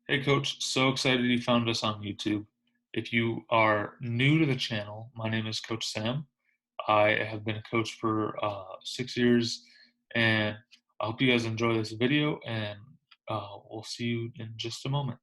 Hey Coach, so excited you found us on YouTube. If you are new to the channel, my name is Coach Sam. I have been a coach for 6 years, and I hope you guys enjoy this video, and we'll see you in just a moment.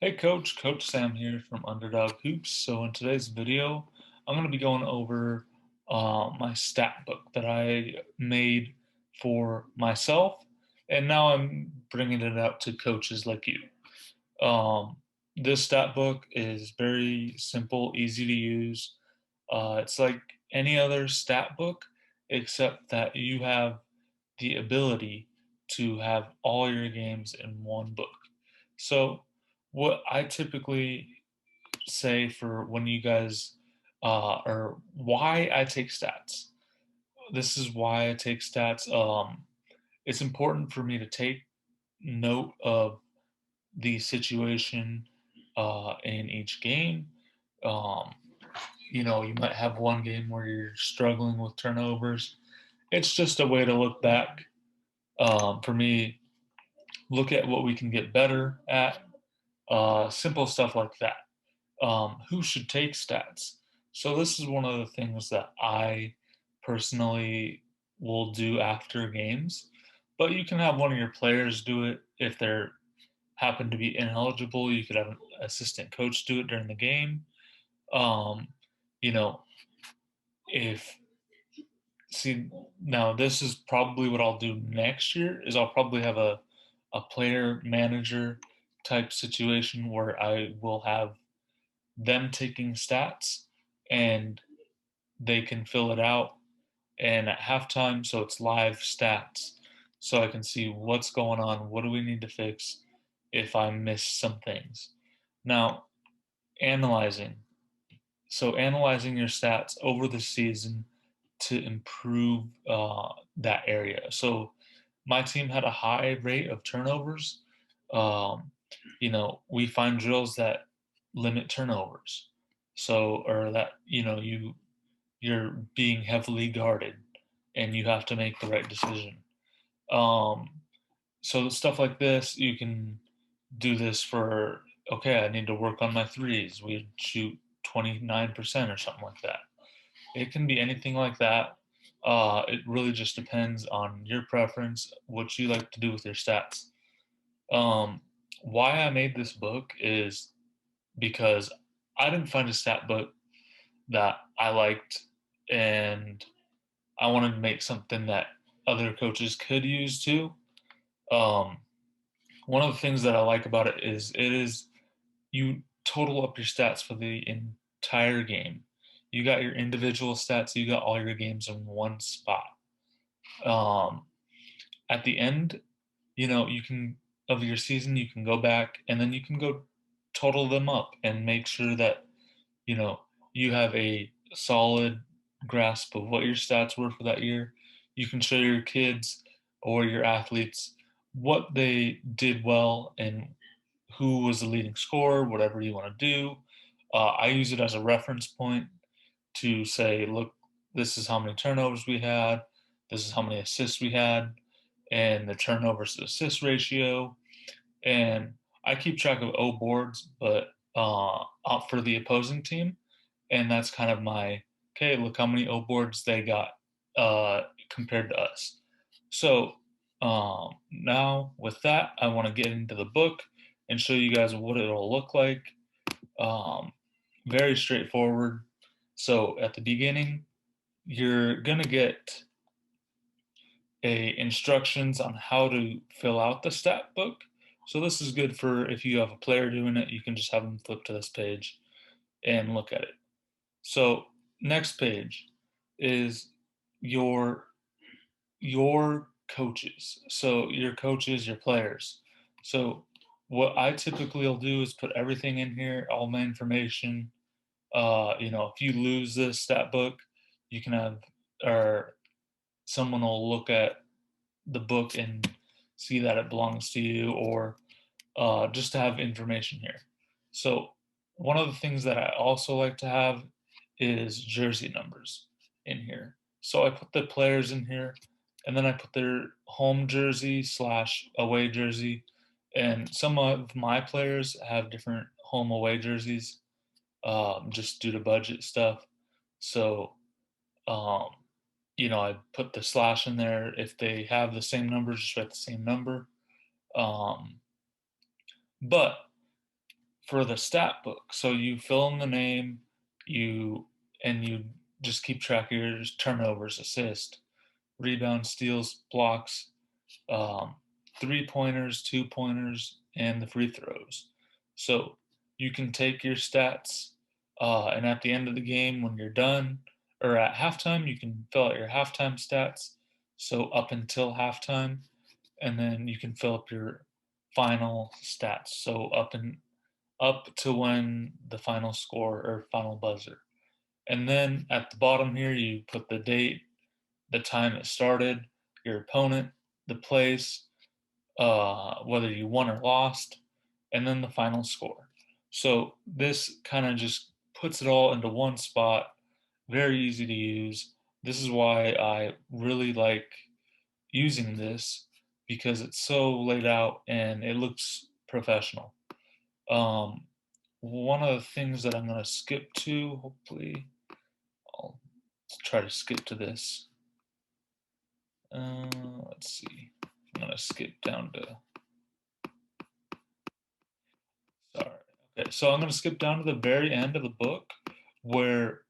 Hey Coach, Coach Sam here from Underdog Hoops. So in today's video, I'm going to be going over my stat book that I made for myself, and now I'm bringing it out to coaches like you. This stat book is very simple, easy to use. It's like any other stat book, except that you have the ability to have all your games in one book. So, what I typically say for when you guys or why I take stats. This is why I take stats. It's important for me to take note of the situation in each game. Um, you might have one game where you're struggling with turnovers. It's just a way to look back. For me, look at what we can get better at. Simple stuff like that. Who should take stats? So this is one of the things that I personally will do after games. But you can have one of your players do it if they're happen to be ineligible. You could have an assistant coach do it during the game. Um, you know, if see now this is probably what I'll do next year is I'll probably have a player manager type situation where I will have them taking stats and they can fill it out and at halftime so it's live stats so I can see what's going on, what do we need to fix if I miss some things. Now, analyzing. So analyzing your stats over the season to improve that area. So my team had a high rate of turnovers. Um, we find drills that limit turnovers. So, or that you're being heavily guarded, and you have to make the right decision. Um, so stuff like this, you can do this for, okay, I need to work on my threes. We shoot 29% or something like that. It can be anything like that. It really just depends on your preference, what you like to do with your stats. Um, why I made this book is because I didn't find a stat book that I liked, and I wanted to make something that other coaches could use too. Um, One of the things that I like about it is you total up your stats for the entire game. You got your individual stats, you got all your games in one spot. Um, at the end, you can of your season, you can go back and then you can go total them up and make sure that you know you have a solid grasp of what your stats were for that year. You can show your kids or your athletes what they did well and who was the leading scorer, whatever you want to do. I use it as a reference point to say, look, this is how many turnovers we had, this is how many assists we had, and the turnovers to assist ratio. And I keep track of O boards, but out for the opposing team, and that's kind of my okay. Look how many O boards they got compared to us. So now with that, I want to get into the book and show you guys what it'll look like. Um, Very straightforward. So at the beginning, you're gonna get a instructions on how to fill out the stat book. So this is good for if you have a player doing it, you can just have them flip to this page and look at it. So next page is your your coaches. So your coaches, your players. So what I typically will do is put everything in here, all my information. If you lose this stat book, you can have or someone will look at the book and see that it belongs to you, or just to have information here. So one of the things that I also like to have is jersey numbers in here. So I put the players in here, and then I put their home jersey slash away jersey. And some of my players have different home away jerseys, just due to budget stuff. So, um, I put the slash in there. If they have the same numbers, just write the same number. Um, but for the stat book, so you fill in the name, you just keep track of your turnovers, assists, rebounds, steals, blocks, um, 3 pointers, 2 pointers, and the free throws. So you can take your stats, and at the end of the game, when you're done, or at halftime, you can fill out your halftime stats. So up until halftime, and then you can fill up your final stats. So up to when the final score or final buzzer. And then at the bottom here, you put the date, the time it started, your opponent, the place, whether you won or lost, and then the final score. So this kind of just puts it all into one spot, very easy to use. This is why I really like using this because it's so laid out and it looks professional. Um, One of the things that I'm going to skip to, hopefully, I'll try to skip to this. Let's see. I'm going to skip down to, sorry. Okay, so I'm going to skip down to the very end of the book where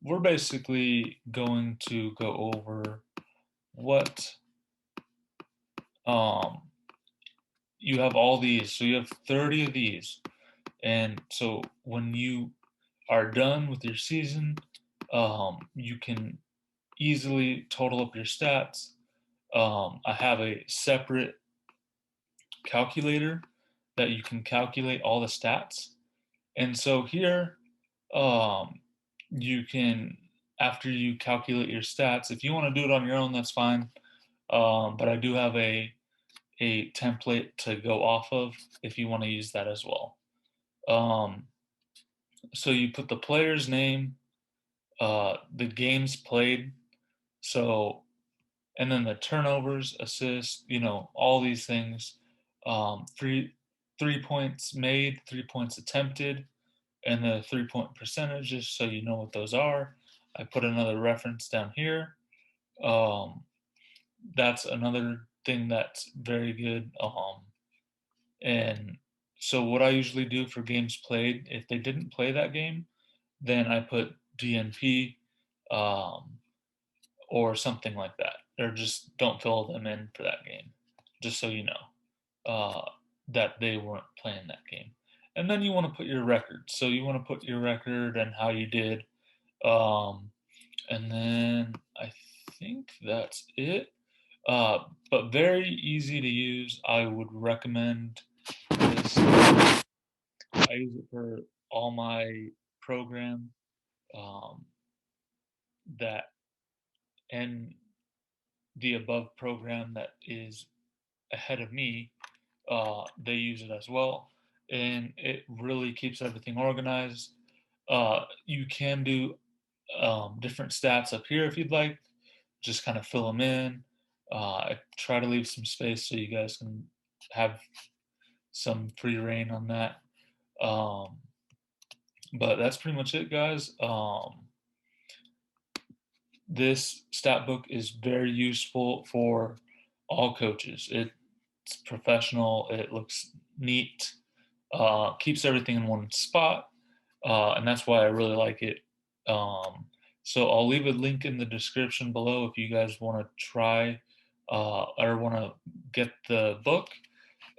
we're basically going to go over what um, you have all these. So you have 30 of these. And so when you are done with your season, you can easily total up your stats. I have a separate calculator that you can calculate all the stats. And so here, um, you can, after you calculate your stats, if you want to do it on your own, that's fine. But I do have a template to go off of if you want to use that as well. Um, so you put the player's name, the games played, so and then the turnovers, assists, all these things. Three points made, 3 points attempted, and the 3 point percentages, so you know what those are. I put another reference down here. Um, that's another thing that's very good. And so what I usually do for games played, if they didn't play that game, then I put DNP, um, or something like that, or just don't fill them in for that game, just so you know that they weren't playing that game. And then you want to put your record. So you want to put your record and how you did. Um, and then I think that's it. But very easy to use. I would recommend this. I use it for all my programs, um, that and the above program that is ahead of me, they use it as well, and it really keeps everything organized. You can do different stats up here if you'd like, just kind of fill them in. I try to leave some space so you guys can have some free reign on that. Um, but that's pretty much it, guys. This stat book is very useful for all coaches. It's professional. It looks neat. Keeps everything in one spot, and that's why I really like it. Um, so I'll leave a link in the description below if you guys want to try, or want to get the book,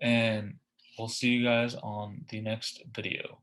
and we'll see you guys on the next video.